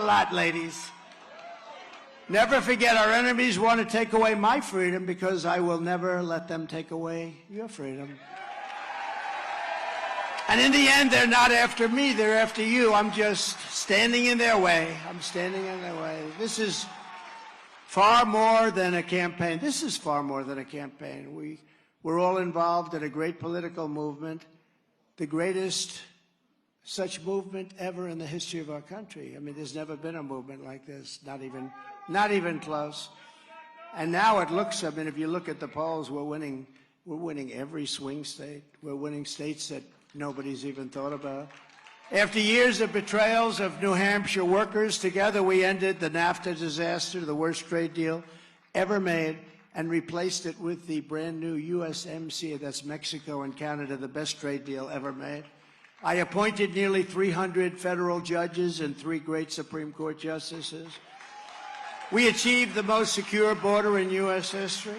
lot, ladies. Never forget, our enemies want to take away my freedom because I will never let them take away your freedom. And in the end, they're not after me, they're after you. I'm just standing in their way. I'm standing in their way. This is far more than a campaign. This is far more than a campaign. We're all involved in a great political movement, the greatest such movement ever in the history of our country. I mean, there's never been a movement like this, not even close. And now it looks, I mean, if you look at the polls, we're winning every swing state. We're winning states that nobody's even thought about. After years of betrayals of New Hampshire workers, together we ended the NAFTA disaster, the worst trade deal ever made, and replaced it with the brand new USMCA, that's Mexico and Canada, the best trade deal ever made. I appointed nearly 300 federal judges and 3 great Supreme Court justices. We achieved the most secure border in U.S. history.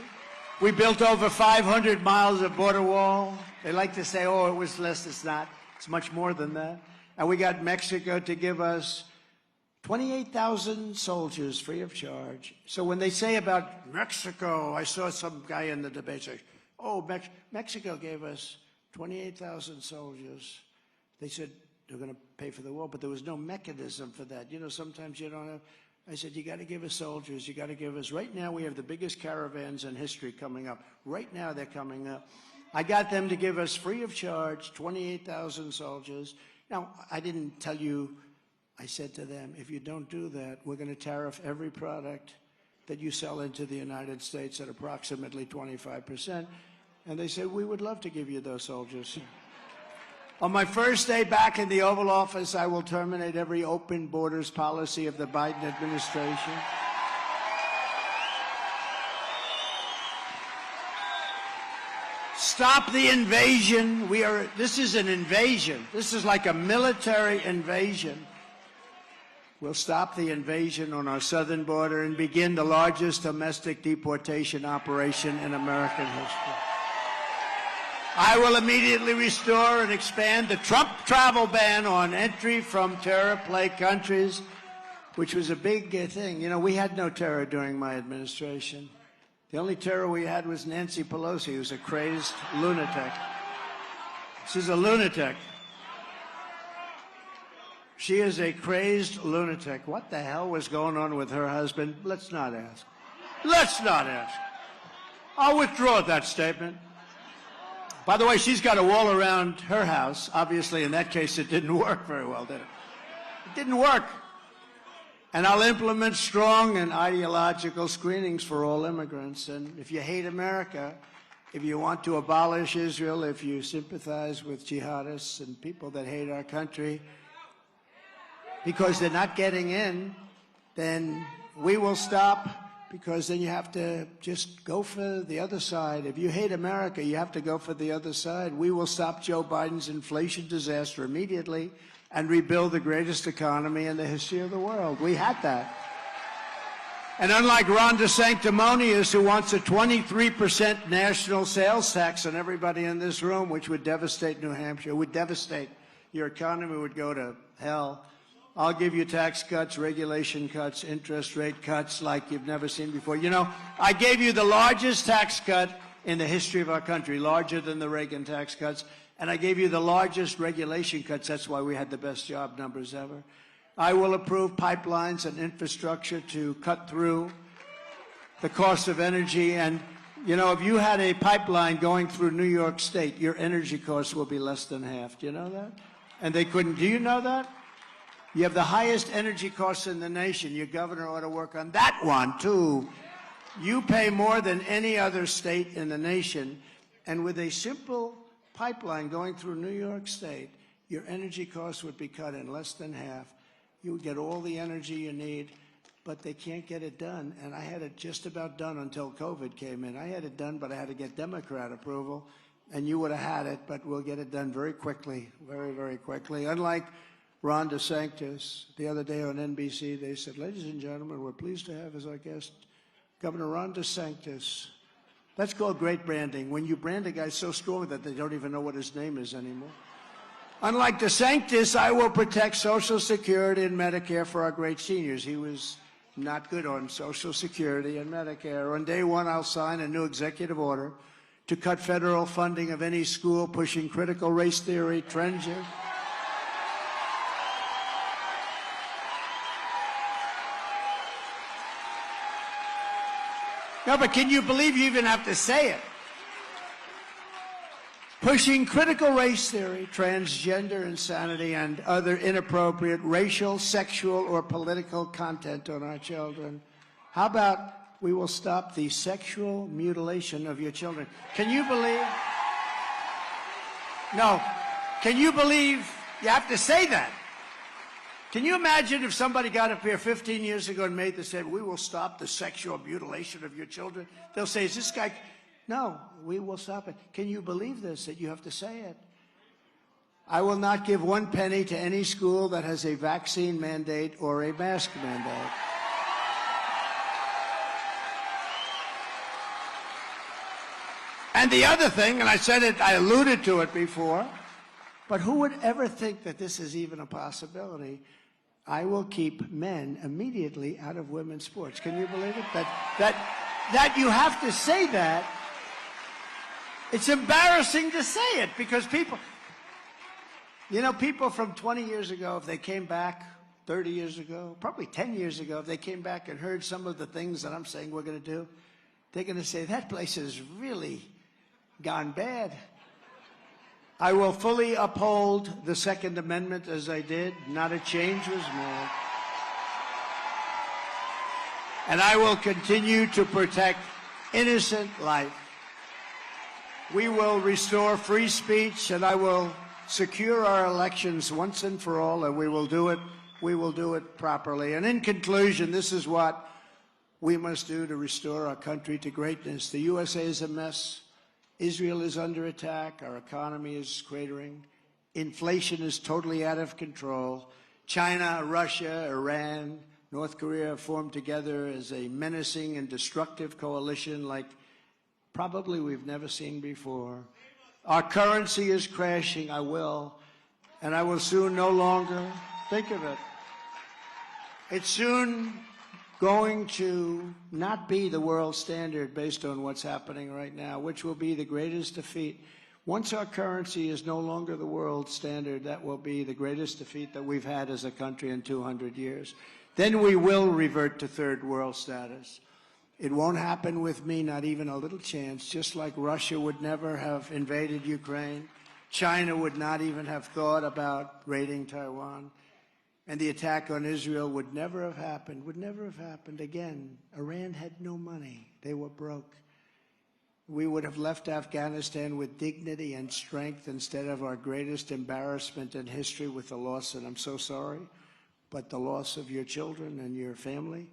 We built over 500 miles of border wall. They like to say, oh, it was less. It's not. It's much more than that. And we got Mexico to give us 28,000 soldiers free of charge. So when they say about Mexico, I saw some guy in the debate say, oh, Mexico gave us 28,000 soldiers. They said they're going to pay for the war, but there was no mechanism for that. You know, sometimes you don't have. I said, you got to give us soldiers. You got to give us. Right now, we have the biggest caravans in history coming up. Right now, they're coming up. I got them to give us free of charge 28,000 soldiers. Now, I didn't tell you. I said to them, if you don't do that, we're going to tariff every product that you sell into the United States at approximately 25%. And they said, we would love to give you those soldiers. On my first day back in the Oval Office, I will terminate every open borders policy of the Biden administration. Stop the invasion. This is an invasion. This is like a military invasion. We'll stop the invasion on our southern border and begin the largest domestic deportation operation in American history. I will immediately restore and expand the Trump travel ban on entry from terror-plagued countries, which was a big thing. You know, we had no terror during my administration. The only terror we had was Nancy Pelosi, who's a crazed lunatic. She's a lunatic. She is a crazed lunatic. What the hell was going on with her husband? Let's not ask. Let's not ask. I'll withdraw that statement. By the way, she's got a wall around her house. Obviously, in that case, it didn't work very well, did it? It didn't work. And I'll implement strong and ideological screenings for all immigrants. And if you hate America, if you want to abolish Israel, if you sympathize with jihadists and people that hate our country, because they're not getting in, then we will stop, because then you have to just go for the other side. If you hate America, you have to go for the other side. We will stop Joe Biden's inflation disaster immediately and rebuild the greatest economy in the history of the world. We had that. And unlike Ron DeSanctimonious, who wants a 23% national sales tax on everybody in this room, which would devastate New Hampshire, would devastate your economy, would go to hell, I'll give you tax cuts, regulation cuts, interest rate cuts like you've never seen before. You know, I gave you the largest tax cut in the history of our country, larger than the Reagan tax cuts, and I gave you the largest regulation cuts. That's why we had the best job numbers ever. I will approve pipelines and infrastructure to cut through the cost of energy. And, you know, if you had a pipeline going through New York State, your energy costs will be less than half. Do you know that? And they couldn't. Do you know that? You have the highest energy costs in the nation. Your governor ought to work on that one, too. You pay more than any other state in the nation. And with a simple pipeline going through New York State, your energy costs would be cut in less than half. You would get all the energy you need, but they can't get it done. And I had it just about done until COVID came in. I had it done, but I had to get Democrat approval. And you would have had it, but we'll get it done very quickly, very, very quickly. Unlike Ron DeSantis, the other day on NBC, they said, ladies and gentlemen, we're pleased to have as our guest Governor Ron DeSantis. That's called great branding, when you brand a guy so strong that they don't even know what his name is anymore. Unlike DeSantis, I will protect Social Security and Medicare for our great seniors. He was not good on Social Security and Medicare. On day one, I'll sign a new executive order to cut federal funding of any school pushing critical race theory, transgender. No, but can you believe you even have to say it? Pushing critical race theory, transgender insanity, and other inappropriate racial, sexual, or political content on our children. How about we will stop the sexual mutilation of your children? Can you believe? No. Can you believe you have to say that? Can you imagine if somebody got up here 15 years ago and made this say, we will stop the sexual mutilation of your children? They'll say, is this guy... No, we will stop it. Can you believe this, that you have to say it? I will not give 1 penny to any school that has a vaccine mandate or a mask mandate. And the other thing, and I said it, I alluded to it before, but who would ever think that this is even a possibility? I will keep men immediately out of women's sports. Can you believe it? That you have to say that. It's embarrassing to say it because people, you know, people from 20 years ago, if they came back 30 years ago, probably 10 years ago, if they came back and heard some of the things that I'm saying we're going to do, they're going to say, that place has really gone bad. I will fully uphold the Second Amendment as I did. Not a change was made. And I will continue to protect innocent life. We will restore free speech, and I will secure our elections once and for all, and we will do it properly. And in conclusion, this is what we must do to restore our country to greatness. The USA is a mess. Israel is under attack. Our economy is cratering. Inflation is totally out of control. China, Russia, Iran, North Korea have formed together as a menacing and destructive coalition like probably we've never seen before. Our currency is crashing. I will soon no longer think of it. It's soon going to not be the world standard based on what's happening right now, which will be the greatest defeat. Once our currency is no longer the world standard, that will be the greatest defeat that we've had as a country in 200 years. Then we will revert to third world status. It won't happen with me, not even a little chance, just like Russia would never have invaded Ukraine. China would not even have thought about raiding Taiwan. And the attack on Israel would never have happened again. Iran had no money. They were broke. We would have left Afghanistan with dignity and strength instead of our greatest embarrassment in history with the loss, and I'm so sorry, but the loss of your children and your family.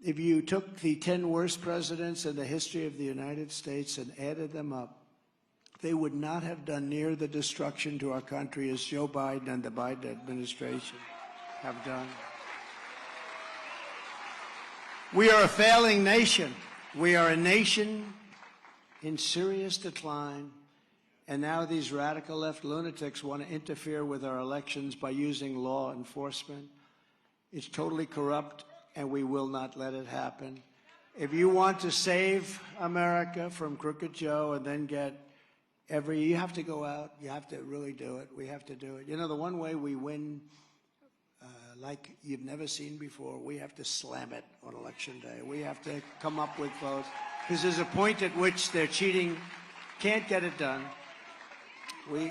If you took the 10 worst presidents in the history of the United States and added them up, they would not have done near the destruction to our country as Joe Biden and the Biden administration have done. We are a failing nation. We are a nation in serious decline, and now these radical left lunatics want to interfere with our elections by using law enforcement. It's totally corrupt, and we will not let it happen. If you want to save America from Crooked Joe and then get you have to go out, you have to really do it. We have to do it. You know, the one way we win like you've never seen before, we have to slam it on Election Day. We have to come up with votes. Because there's a point at which they're cheating, can't get it done.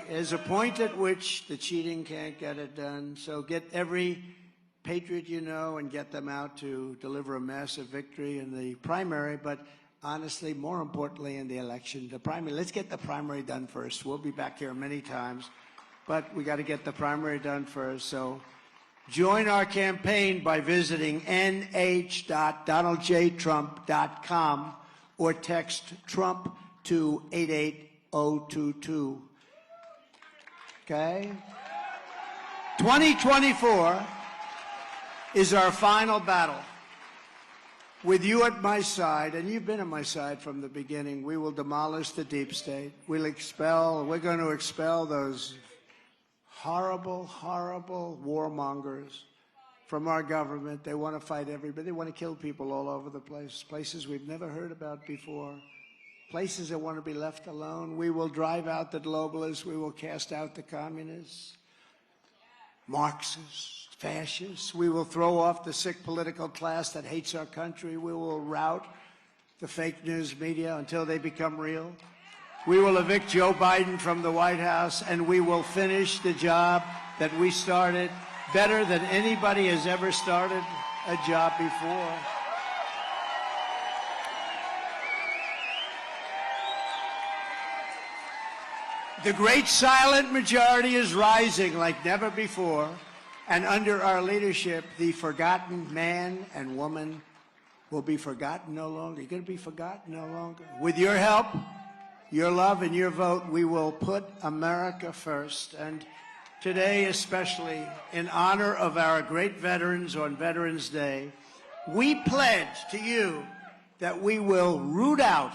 There's a point at which the cheating can't get it done. So get every patriot you know and get them out to deliver a massive victory in the primary, but honestly, more importantly in the election, the primary. Let's get the primary done first. We'll be back here many times, but we got to get the primary done first. So join our campaign by visiting nh.donaldjtrump.com or text Trump to 88022. Okay? 2024 is our final battle. With you at my side, and you've been at my side from the beginning, we will demolish the deep state. We're going to expel those horrible, horrible warmongers from our government. They want to fight everybody. They want to kill people all over the place, places we've never heard about before, places that want to be left alone. We will drive out the globalists. We will cast out the communists, Marxists, fascists. We will throw off the sick political class that hates our country. We will rout the fake news media until they become real. We will evict Joe Biden from the White House, and we will finish the job that we started better than anybody has ever started a job before. The great silent majority is rising like never before, and under our leadership, the forgotten man and woman will be forgotten no longer. You're going to be forgotten no longer. With your help, your love, and your vote, we will put America first. And today, especially in honor of our great veterans on Veterans Day, we pledge to you that we will root out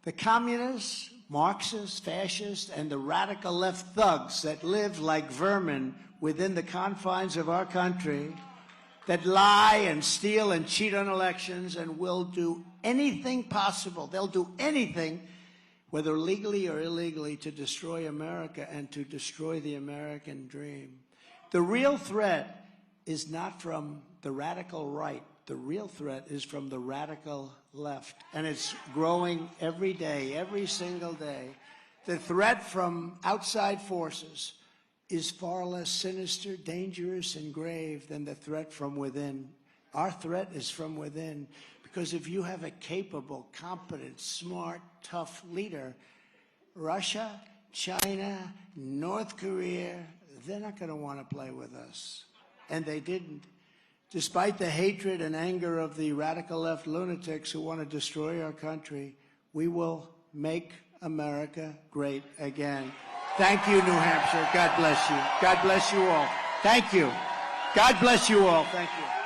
the communists, Marxists, fascists, and the radical left thugs that live like vermin within the confines of our country, that lie and steal and cheat on elections and will do anything possible. They'll do anything, whether legally or illegally, to destroy America and to destroy the American dream. The real threat is not from the radical right. The real threat is from the radical left, and it's growing every day, every single day. The threat from outside forces is far less sinister, dangerous, and grave than the threat from within. Our threat is from within, because if you have a capable, competent, smart, tough leader, Russia, China, North Korea, they're not going to want to play with us. And they didn't. Despite the hatred and anger of the radical left lunatics who want to destroy our country, we will make America great again. Thank you, New Hampshire. God bless you. God bless you all. Thank you. God bless you all. Thank you.